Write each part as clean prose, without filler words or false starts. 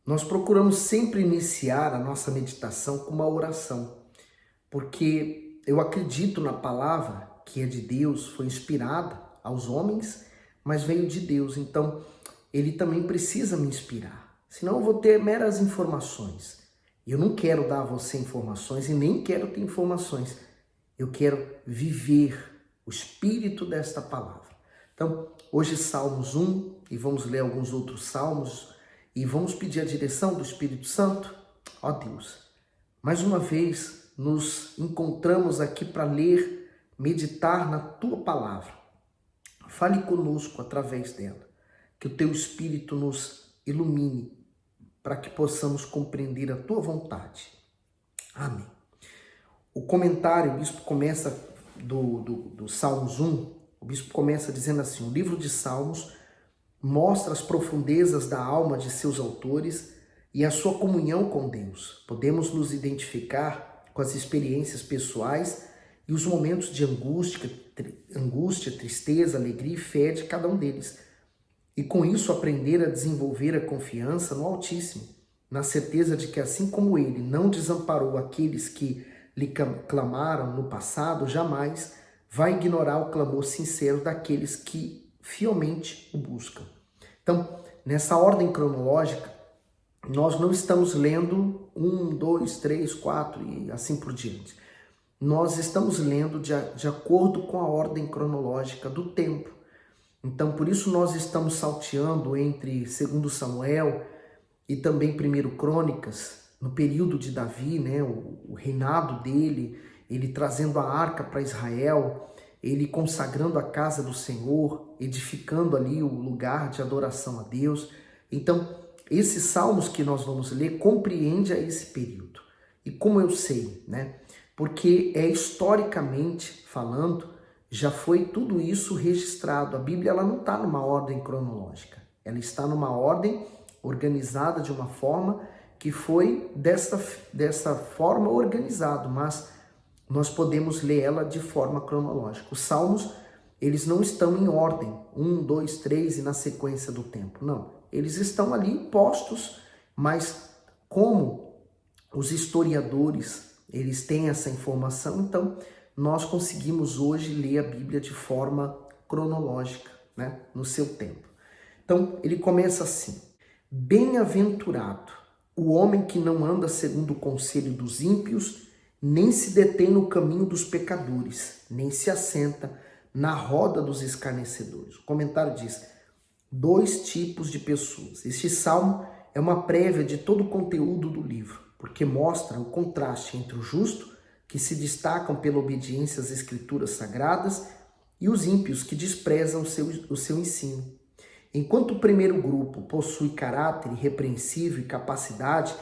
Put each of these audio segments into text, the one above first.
Nós procuramos sempre iniciar a nossa meditação com uma oração, porque eu acredito na palavra que é de Deus, foi inspirada aos homens, mas veio de Deus. Então, ele também precisa me inspirar. Senão eu vou ter meras informações. E eu não quero dar a você informações e nem quero ter informações. Eu quero viver o espírito desta palavra. Então, hoje Salmos 1 e vamos ler alguns outros salmos e vamos pedir a direção do Espírito Santo. Ó Deus, mais uma vez nos encontramos aqui para ler, meditar na Tua palavra. Fale conosco através dela, que o Teu Espírito nos ilumine para que possamos compreender a Tua vontade. Amém. O comentário, o bispo começa do Salmos 1, o bispo começa dizendo assim: o livro de Salmos mostra as profundezas da alma de seus autores e a sua comunhão com Deus. Podemos nos identificar com as experiências pessoais e os momentos de angústia, tristeza, alegria e fé de cada um deles. E com isso aprender a desenvolver a confiança no Altíssimo, na certeza de que assim como Ele não desamparou aqueles que lhe clamaram no passado, jamais vai ignorar o clamor sincero daqueles que fielmente o buscam. Então, nessa ordem cronológica, nós não estamos lendo 1, 2, 3, 4 e assim por diante. Nós estamos lendo de acordo com a ordem cronológica do tempo. Então, por isso nós estamos salteando entre 2 Samuel e também 1 Crônicas, no período de Davi, né, o reinado dele, ele trazendo a arca para Israel, ele consagrando a casa do Senhor, edificando ali o lugar de adoração a Deus. Então, esses salmos que nós vamos ler compreende a esse período. E como eu sei, né? Porque historicamente falando, já foi tudo isso registrado. A Bíblia ela não está numa ordem cronológica, ela está numa ordem organizada de uma forma que foi dessa forma organizado, mas nós podemos ler ela de forma cronológica. Os salmos, eles não estão em ordem, 1, 2, 3 e na sequência do tempo, não. Eles estão ali postos, mas como os historiadores, eles têm essa informação, então nós conseguimos hoje ler a Bíblia de forma cronológica, né, no seu tempo. Então, ele começa assim: bem-aventurado o homem que não anda segundo o conselho dos ímpios, nem se detém no caminho dos pecadores, nem se assenta na roda dos escarnecedores. O comentário diz: dois tipos de pessoas. Este salmo é uma prévia de todo o conteúdo do livro, porque mostra o contraste entre o justo, que se destacam pela obediência às escrituras sagradas, e os ímpios, que desprezam o seu ensino. Enquanto o primeiro grupo possui caráter irrepreensível e capacidade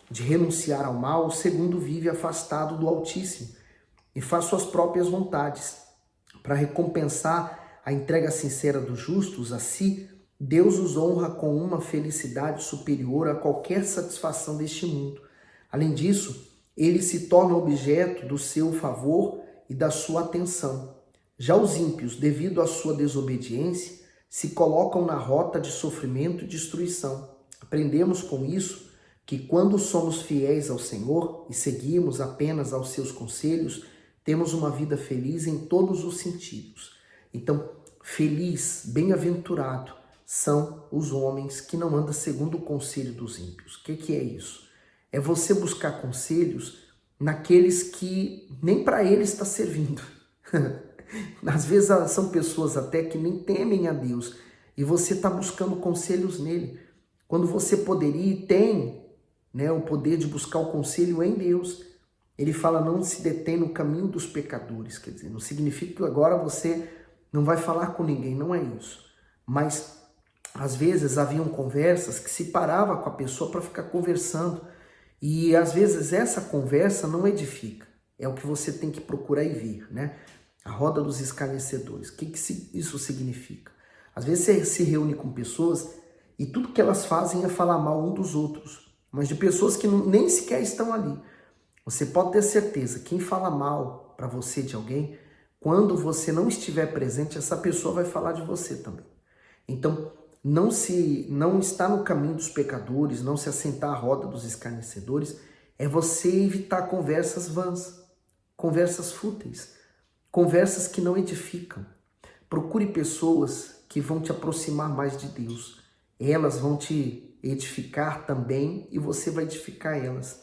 de renunciar ao mal, o segundo vive afastado do Altíssimo e faz suas próprias vontades. Para recompensar a entrega sincera dos justos a si, Deus os honra com uma felicidade superior a qualquer satisfação deste mundo. Além disso, ele se torna objeto do seu favor e da sua atenção. Já os ímpios, devido à sua desobediência, se colocam na rota de sofrimento e destruição. Aprendemos com isso que quando somos fiéis ao Senhor e seguimos apenas aos seus conselhos, temos uma vida feliz em todos os sentidos. Então, feliz, bem-aventurado são os homens que não andam segundo o conselho dos ímpios. O que é isso? É você buscar conselhos naqueles que nem para eles está servindo. Às vezes são pessoas até que nem temem a Deus e você está buscando conselhos nele, quando você poderia e tem, né, o poder de buscar o conselho em Deus. Ele fala: não se detém no caminho dos pecadores, quer dizer, não significa que agora você não vai falar com ninguém, não é isso. Mas às vezes haviam conversas que se parava com a pessoa para ficar conversando e às vezes essa conversa não edifica. É o que você tem que procurar e ver, né? A roda dos escarnecedores. O que isso significa? Às vezes você se reúne com pessoas e tudo que elas fazem é falar mal um dos outros, mas de pessoas que nem sequer estão ali. Você pode ter certeza, quem fala mal para você de alguém, quando você não estiver presente, essa pessoa vai falar de você também. Então, não está no caminho dos pecadores, não se assentar à roda dos escarnecedores, é você evitar conversas vãs, conversas fúteis, conversas que não edificam. Procure pessoas que vão te aproximar mais de Deus. Elas vão te edificar também e você vai edificar elas.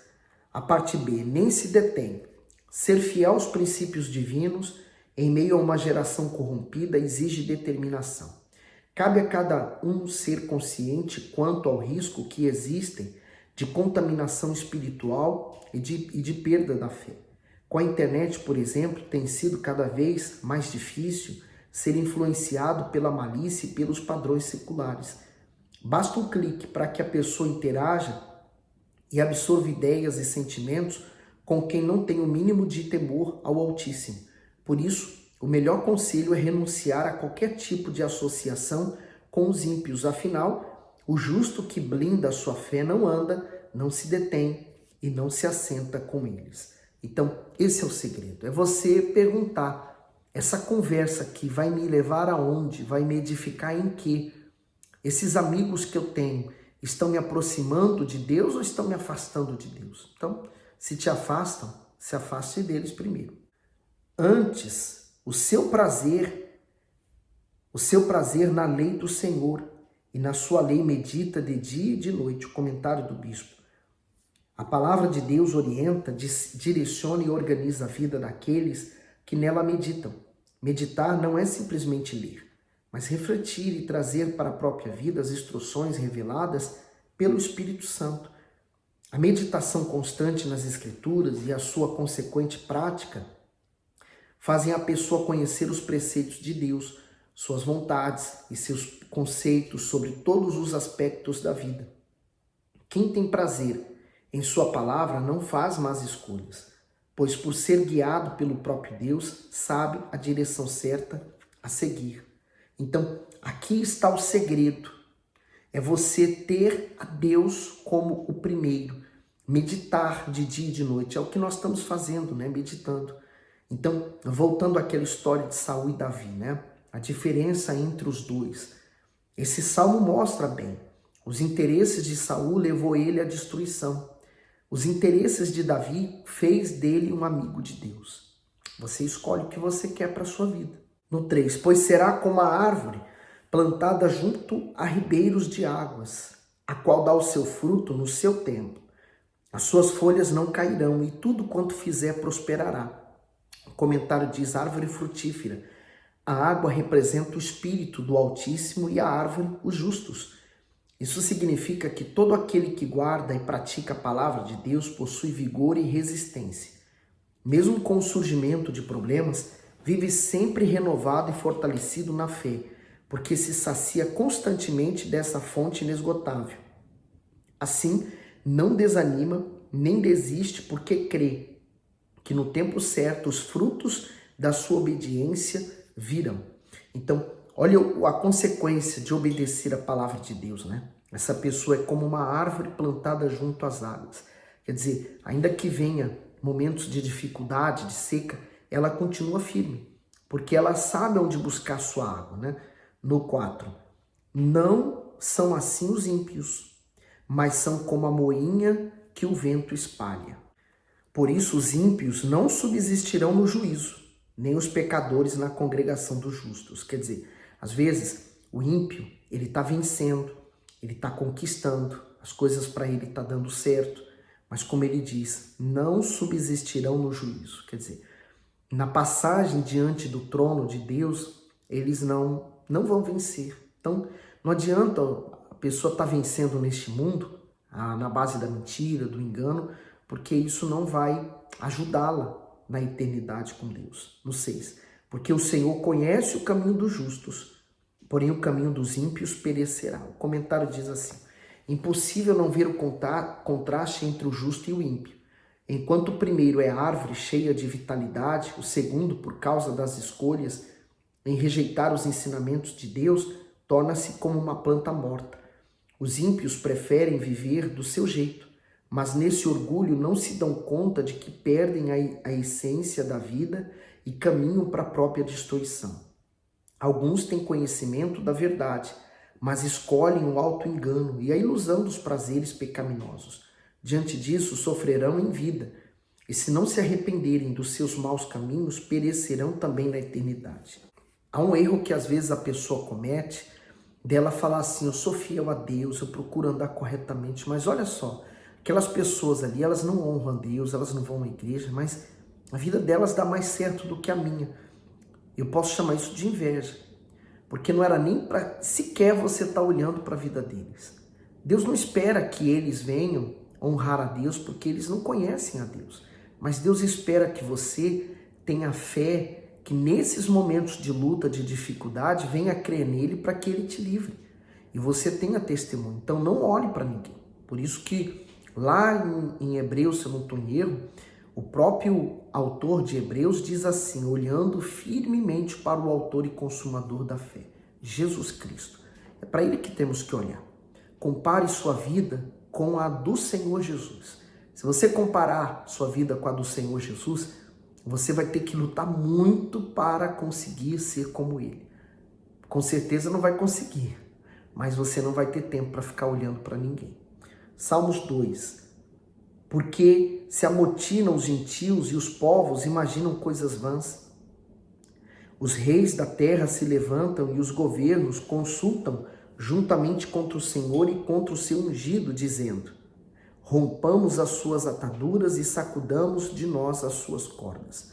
A parte B, nem se detém. Ser fiel aos princípios divinos em meio a uma geração corrompida exige determinação. Cabe a cada um ser consciente quanto ao risco que existem de contaminação espiritual e de perda da fé. Com a internet, por exemplo, tem sido cada vez mais difícil ser influenciado pela malícia e pelos padrões seculares. Basta um clique para que a pessoa interaja e absorva ideias e sentimentos com quem não tem o mínimo de temor ao Altíssimo. Por isso, o melhor conselho é renunciar a qualquer tipo de associação com os ímpios. Afinal, o justo que blinda a sua fé não anda, não se detém e não se assenta com eles. Então, esse é o segredo. É você perguntar, essa conversa aqui vai me levar aonde? Vai me edificar em quê? Esses amigos que eu tenho estão me aproximando de Deus ou estão me afastando de Deus? Então, se te afastam, se afaste deles primeiro. Antes, o seu prazer na lei do Senhor, e na sua lei medita de dia e de noite. O comentário do bispo. A palavra de Deus orienta, direciona e organiza a vida daqueles que nela meditam. Meditar não é simplesmente ler, mas refletir e trazer para a própria vida as instruções reveladas pelo Espírito Santo. A meditação constante nas Escrituras e a sua consequente prática fazem a pessoa conhecer os preceitos de Deus, suas vontades e seus conceitos sobre todos os aspectos da vida. Quem tem prazer em sua palavra não faz más escolhas, pois por ser guiado pelo próprio Deus, sabe a direção certa a seguir. Então, aqui está o segredo. É você ter a Deus como o primeiro. Meditar de dia e de noite. É o que nós estamos fazendo, né? Meditando. Então, voltando àquela história de Saul e Davi, né? A diferença entre os dois. Esse salmo mostra bem. Os interesses de Saul levou ele à destruição. Os interesses de Davi fez dele um amigo de Deus. Você escolhe o que você quer para a sua vida. No 3, pois será como a árvore plantada junto a ribeiros de águas, a qual dá o seu fruto no seu tempo. As suas folhas não cairão e tudo quanto fizer prosperará. O comentário diz árvore frutífera. A água representa o espírito do Altíssimo e a árvore os justos. Isso significa que todo aquele que guarda e pratica a palavra de Deus possui vigor e resistência. Mesmo com o surgimento de problemas, vive sempre renovado e fortalecido na fé, porque se sacia constantemente dessa fonte inesgotável. Assim, não desanima nem desiste, porque crê que no tempo certo os frutos da sua obediência virão. Então, olha a consequência de obedecer a palavra de Deus, né? Essa pessoa é como uma árvore plantada junto às águas. Quer dizer, ainda que venha momentos de dificuldade, de seca, ela continua firme, porque ela sabe onde buscar sua água, né? No 4, não são assim os ímpios, mas são como a moinha que o vento espalha. Por isso os ímpios não subsistirão no juízo, nem os pecadores na congregação dos justos. Quer dizer, às vezes o ímpio, ele está vencendo, ele está conquistando, as coisas para ele estão dando certo, mas como ele diz, não subsistirão no juízo. Quer dizer, na passagem diante do trono de Deus, eles não vão vencer. Então, não adianta a pessoa estar vencendo neste mundo, na base da mentira, do engano, porque isso não vai ajudá-la na eternidade com Deus. No 6, porque o Senhor conhece o caminho dos justos, porém o caminho dos ímpios perecerá. O comentário diz assim, impossível não ver o contraste entre o justo e o ímpio. Enquanto o primeiro é árvore cheia de vitalidade, o segundo, por causa das escolhas em rejeitar os ensinamentos de Deus, torna-se como uma planta morta. Os ímpios preferem viver do seu jeito, mas nesse orgulho não se dão conta de que perdem a essência da vida e caminham para a própria destruição. Alguns têm conhecimento da verdade, mas escolhem o auto-engano e a ilusão dos prazeres pecaminosos. Diante disso, sofrerão em vida, e se não se arrependerem dos seus maus caminhos, perecerão também na eternidade. Há um erro que às vezes a pessoa comete, dela falar assim: eu sou fiel a Deus, eu procuro andar corretamente, mas olha só, aquelas pessoas ali, elas não honram a Deus, elas não vão à igreja, mas a vida delas dá mais certo do que a minha. Eu posso chamar isso de inveja, porque não era nem para sequer você estar olhando para a vida deles. Deus não espera que eles venham honrar a Deus, porque eles não conhecem a Deus. Mas Deus espera que você tenha fé, que nesses momentos de luta, de dificuldade, venha crer nele para que ele te livre. E você tenha testemunho. Então não olhe para ninguém. Por isso que lá em Hebreus, se eu não estou em erro, o próprio autor de Hebreus diz assim: olhando firmemente para o autor e consumador da fé, Jesus Cristo. É para ele que temos que olhar. Compare sua vida com a do Senhor Jesus. Se você comparar sua vida com a do Senhor Jesus, você vai ter que lutar muito para conseguir ser como ele. Com certeza não vai conseguir, mas você não vai ter tempo para ficar olhando para ninguém. Salmos 2. Porque se amotinam os gentios e os povos imaginam coisas vãs. Os reis da terra se levantam e os governos consultam juntamente contra o Senhor e contra o seu ungido, dizendo: rompamos as suas ataduras e sacudamos de nós as suas cordas.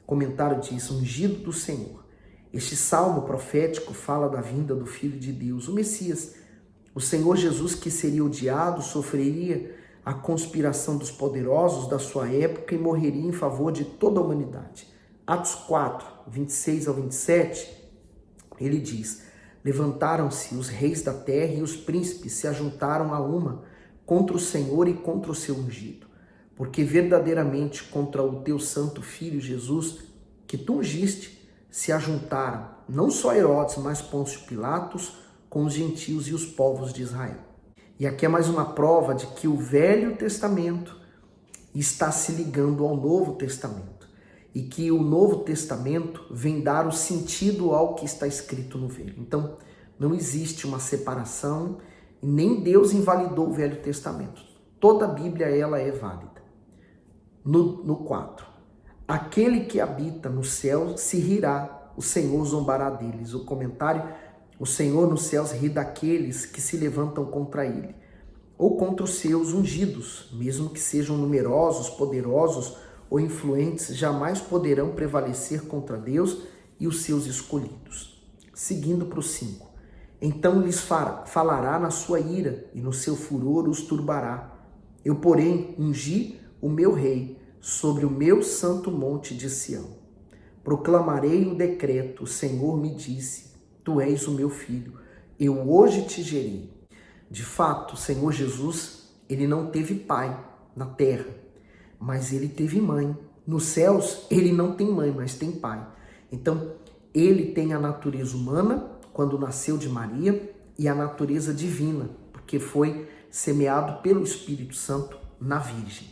Comentário diz: ungido do Senhor. Este salmo profético fala da vinda do Filho de Deus, o Messias. O Senhor Jesus, que seria odiado, sofreria a conspiração dos poderosos da sua época e morreria em favor de toda a humanidade. Atos 4, 26 ao 27, ele diz: levantaram-se os reis da terra e os príncipes se ajuntaram a uma contra o Senhor e contra o seu ungido, porque verdadeiramente contra o teu santo Filho Jesus, que tu ungiste, se ajuntaram não só Herodes, mas Pôncio Pilatos, com os gentios e os povos de Israel. E aqui é mais uma prova de que o Velho Testamento está se ligando ao Novo Testamento e que o Novo Testamento vem dar o sentido ao que está escrito no Velho. Então, não existe uma separação e nem Deus invalidou o Velho Testamento. Toda a Bíblia ela é válida. No 4. Aquele que habita no céu se rirá, o Senhor zombará deles. O comentário: o Senhor nos céus ri daqueles que se levantam contra ele, ou contra os seus ungidos, mesmo que sejam numerosos, poderosos ou influentes, jamais poderão prevalecer contra Deus e os seus escolhidos. Seguindo para o 5. Então lhes falará na sua ira e no seu furor os turbará. Eu, porém, ungi o meu rei sobre o meu santo monte de Sião. Proclamarei o decreto: o Senhor me disse: tu és o meu filho, eu hoje te gerei. De fato, o Senhor Jesus, ele não teve pai na terra, mas ele teve mãe. Nos céus, ele não tem mãe, mas tem pai. Então, ele tem a natureza humana, quando nasceu de Maria, e a natureza divina, porque foi semeado pelo Espírito Santo na Virgem.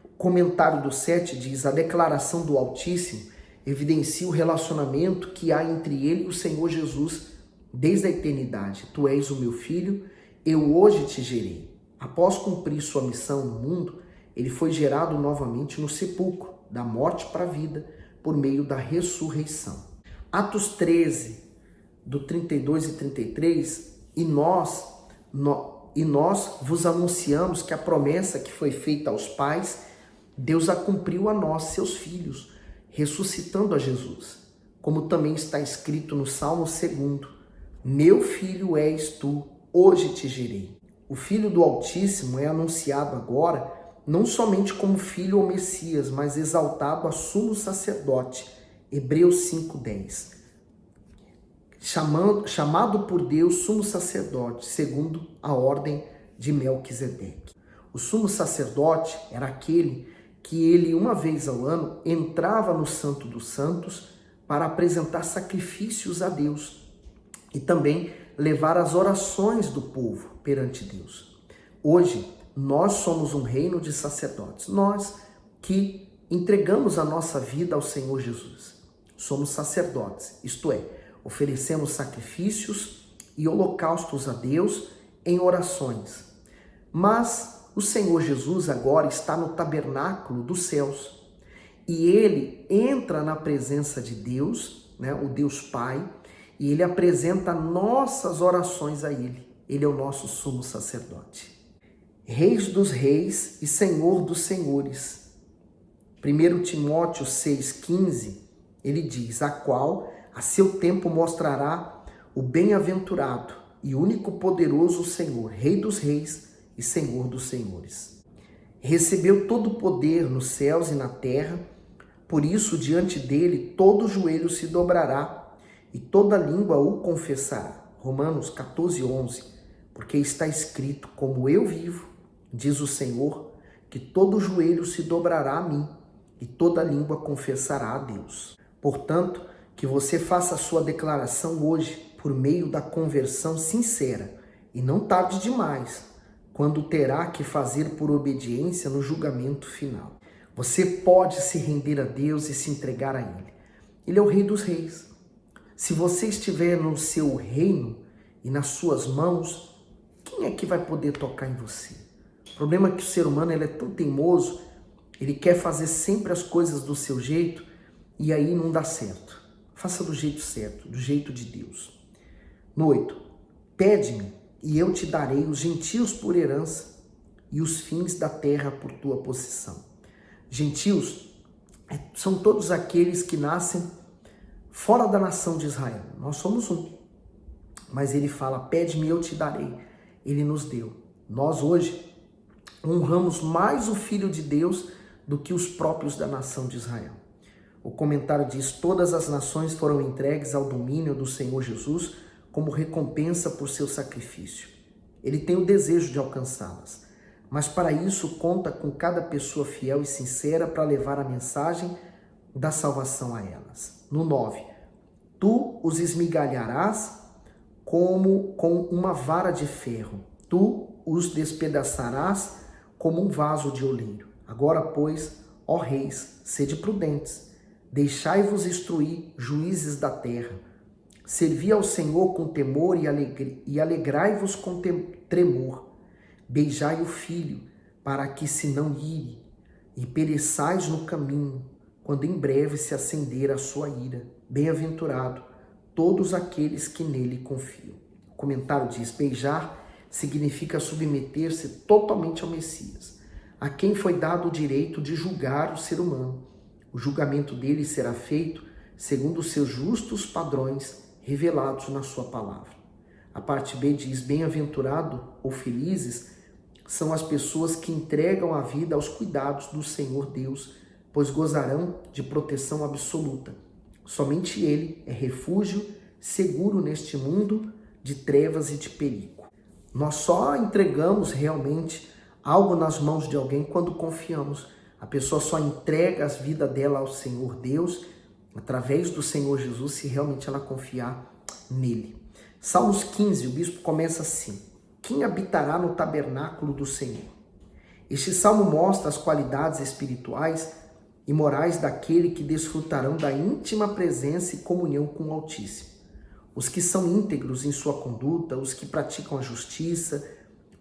O comentário do 7 diz: a declaração do Altíssimo evidencia o relacionamento que há entre ele e o Senhor Jesus desde a eternidade. Tu és o meu filho, eu hoje te gerei. Após cumprir sua missão no mundo, ele foi gerado novamente no sepulcro, da morte para a vida, por meio da ressurreição. Atos 13, do 32 e 33, e nós vos anunciamos que a promessa que foi feita aos pais, Deus a cumpriu a nós, seus filhos, ressuscitando a Jesus, como também está escrito no Salmo 2: meu filho és tu, hoje te gerei. O Filho do Altíssimo é anunciado agora não somente como Filho ou Messias, mas exaltado a sumo sacerdote. Hebreus 5:10. Chamado por Deus sumo sacerdote, segundo a ordem de Melquisedeque. O sumo sacerdote era aquele que ele, uma vez ao ano, entrava no Santo dos Santos para apresentar sacrifícios a Deus e também levar as orações do povo perante Deus. Hoje, nós somos um reino de sacerdotes, nós que entregamos a nossa vida ao Senhor Jesus. Somos sacerdotes, isto é, oferecemos sacrifícios e holocaustos a Deus em orações. Mas o Senhor Jesus agora está no tabernáculo dos céus e ele entra na presença de Deus, né, o Deus Pai, e ele apresenta nossas orações a ele. Ele é o nosso sumo sacerdote. Reis dos reis e Senhor dos senhores. 1 Timóteo 6,15, ele diz: a qual a seu tempo mostrará o bem-aventurado e único poderoso Senhor, Rei dos reis e Senhor dos senhores. Recebeu todo o poder nos céus e na terra, por isso diante dele todo joelho se dobrará e toda língua o confessará. Romanos 14,11, porque está escrito: como eu vivo, diz o Senhor, que todo joelho se dobrará a mim e toda língua confessará a Deus. Portanto, que você faça a sua declaração hoje por meio da conversão sincera e não tarde demais, quando terá que fazer por obediência no julgamento final. Você pode se render a Deus e se entregar a Ele. Ele é o Rei dos reis. Se você estiver no seu reino e nas suas mãos, quem é que vai poder tocar em você? O problema é que o ser humano ele é tão teimoso, ele quer fazer sempre as coisas do seu jeito e aí não dá certo. Faça do jeito certo, do jeito de Deus. No 8, pede-me e eu te darei os gentios por herança e os fins da terra por tua possessão. Gentios são todos aqueles que nascem fora da nação de Israel. Nós somos um. Mas ele fala: pede-me e eu te darei. Ele nos deu. Nós hoje honramos mais o Filho de Deus do que os próprios da nação de Israel. O comentário diz: todas as nações foram entregues ao domínio do Senhor Jesus como recompensa por seu sacrifício. Ele tem o desejo de alcançá-las, mas para isso conta com cada pessoa fiel e sincera para levar a mensagem da salvação a elas. No 9, tu os esmigalharás como com uma vara de ferro, tu os despedaçarás como um vaso de oleiro. Agora, pois, ó reis, sede prudentes, deixai-vos instruir, juízes da terra. Servi ao Senhor com temor e alegrai-vos com tremor. Beijai o filho, para que se não ire, e pereçais no caminho, quando em breve se acender a sua ira. Bem-aventurado todos aqueles que nele confiam. O comentário diz: beijar significa submeter-se totalmente ao Messias, a quem foi dado o direito de julgar o ser humano. O julgamento dele será feito segundo os seus justos padrões revelados na sua palavra. A parte B diz: bem-aventurado ou felizes são as pessoas que entregam a vida aos cuidados do Senhor Deus, pois gozarão de proteção absoluta. Somente Ele é refúgio seguro neste mundo de trevas e de perigo. Nós só entregamos realmente algo nas mãos de alguém quando confiamos. A pessoa só entrega a vida dela ao Senhor Deus através do Senhor Jesus se realmente ela confiar nele. Salmos 15, o bispo começa assim: quem habitará no tabernáculo do Senhor? Este salmo mostra as qualidades espirituais e morais daquele que desfrutarão da íntima presença e comunhão com o Altíssimo. Os que são íntegros em sua conduta, os que praticam a justiça,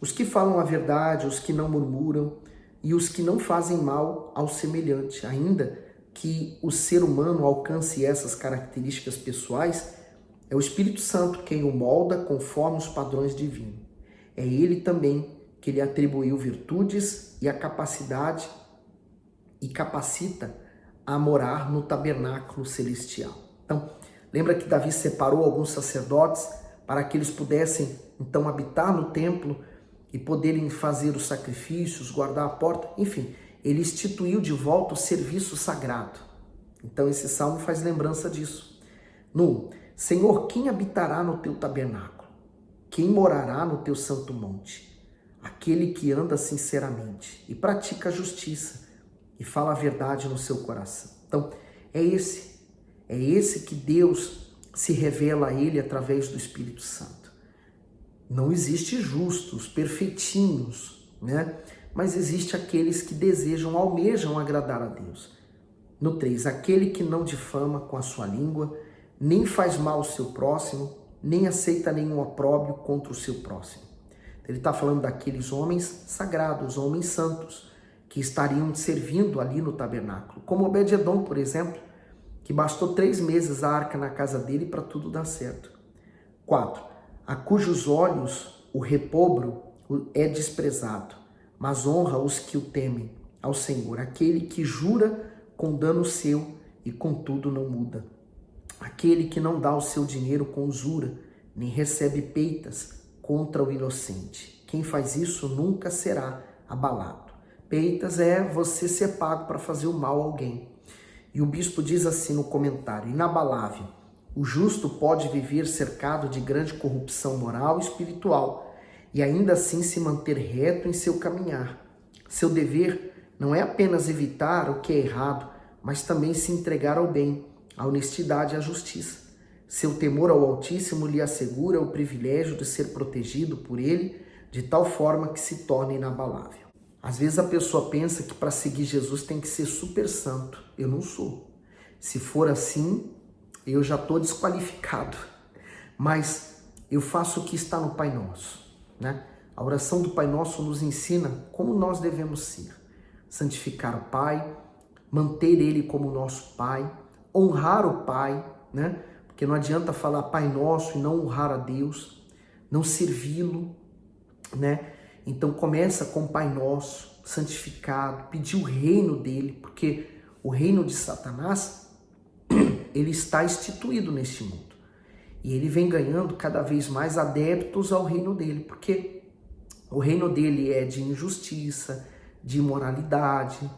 os que falam a verdade, os que não murmuram e os que não fazem mal ao semelhante. Ainda que o ser humano alcance essas características pessoais, é o Espírito Santo quem o molda conforme os padrões divinos. É ele também que lhe atribuiu virtudes e a capacidade e capacita a morar no tabernáculo celestial. Então, lembra que Davi separou alguns sacerdotes para que eles pudessem então habitar no templo e poderem fazer os sacrifícios, guardar a porta, enfim, ele instituiu de volta o serviço sagrado. Então esse salmo faz lembrança disso. No Senhor, quem habitará no teu tabernáculo? Quem morará no teu santo monte? Aquele que anda sinceramente e pratica a justiça e fala a verdade no seu coração. Então, é esse que Deus se revela a ele através do Espírito Santo. Não existe justos, perfeitinhos, né? Mas existe aqueles que desejam, almejam agradar a Deus. No 3, aquele que não difama com a sua língua, nem faz mal ao seu próximo, nem aceita nenhum opróbrio contra o seu próximo. Ele está falando daqueles homens sagrados, homens santos, que estariam servindo ali no tabernáculo. Como Obed-Edom, por exemplo, que bastou 3 meses a arca na casa dele para tudo dar certo. 4. A cujos olhos o repobro é desprezado, mas honra os que o temem ao Senhor. Aquele que jura com dano seu e contudo não muda. Aquele que não dá o seu dinheiro com usura, nem recebe peitas contra o inocente. Quem faz isso nunca será abalado. Peitas é você ser pago para fazer o mal a alguém. E o bispo diz assim no comentário: inabalável, o justo pode viver cercado de grande corrupção moral e espiritual e ainda assim se manter reto em seu caminhar. Seu dever não é apenas evitar o que é errado, mas também se entregar ao bem, à honestidade e à justiça. Seu temor ao Altíssimo lhe assegura o privilégio de ser protegido por ele de tal forma que se torne inabalável. Às vezes a pessoa pensa que para seguir Jesus tem que ser super santo. Eu não sou. Se for assim, eu já estou desqualificado. Mas eu faço o que está no Pai Nosso, né? A oração do Pai Nosso nos ensina como nós devemos ser. Santificar o Pai, manter Ele como nosso Pai, honrar o Pai, né? Porque não adianta falar Pai Nosso e não honrar a Deus, não servi-lo, né? Então começa com o Pai Nosso, santificado, pedir o reino dele, porque o reino de Satanás, ele está instituído neste mundo. E ele vem ganhando cada vez mais adeptos ao reino dele, porque o reino dele é de injustiça, de imoralidade,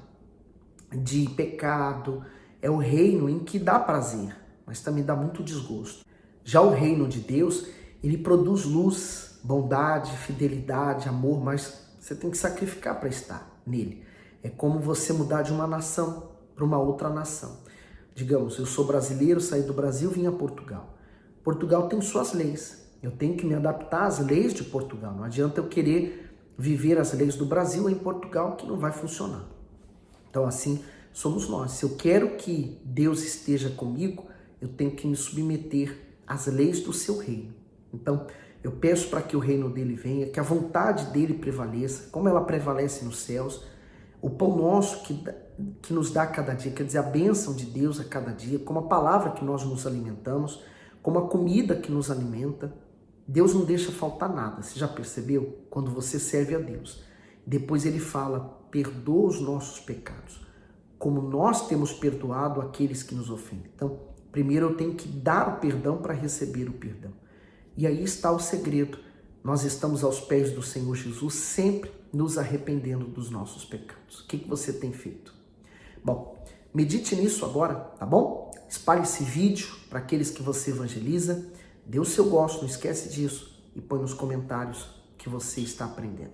de pecado. É o reino em que dá prazer, mas também dá muito desgosto. Já o reino de Deus, ele produz luz, bondade, fidelidade, amor, mas você tem que sacrificar para estar nele. É como você mudar de uma nação para uma outra nação. Digamos, eu sou brasileiro, saí do Brasil, vim a Portugal. Portugal tem suas leis. Eu tenho que me adaptar às leis de Portugal. Não adianta eu querer viver as leis do Brasil em Portugal, que não vai funcionar. Então assim somos nós. Se eu quero que Deus esteja comigo, eu tenho que me submeter às leis do seu reino. Então, eu peço para que o reino dele venha, que a vontade dele prevaleça, como ela prevalece nos céus. O pão nosso que nos dá a cada dia, quer dizer, a bênção de Deus a cada dia, como a palavra que nós nos alimentamos, como a comida que nos alimenta. Deus não deixa faltar nada. Você já percebeu? Quando você serve a Deus. Depois ele fala, perdoa os nossos pecados, como nós temos perdoado aqueles que nos ofendem. Então, primeiro eu tenho que dar o perdão para receber o perdão. E aí está o segredo. Nós estamos aos pés do Senhor Jesus, sempre nos arrependendo dos nossos pecados. O que você tem feito? Bom, medite nisso agora, tá bom? Espalhe esse vídeo para aqueles que você evangeliza. Dê o seu gosto, não esquece disso. E põe nos comentários o que você está aprendendo.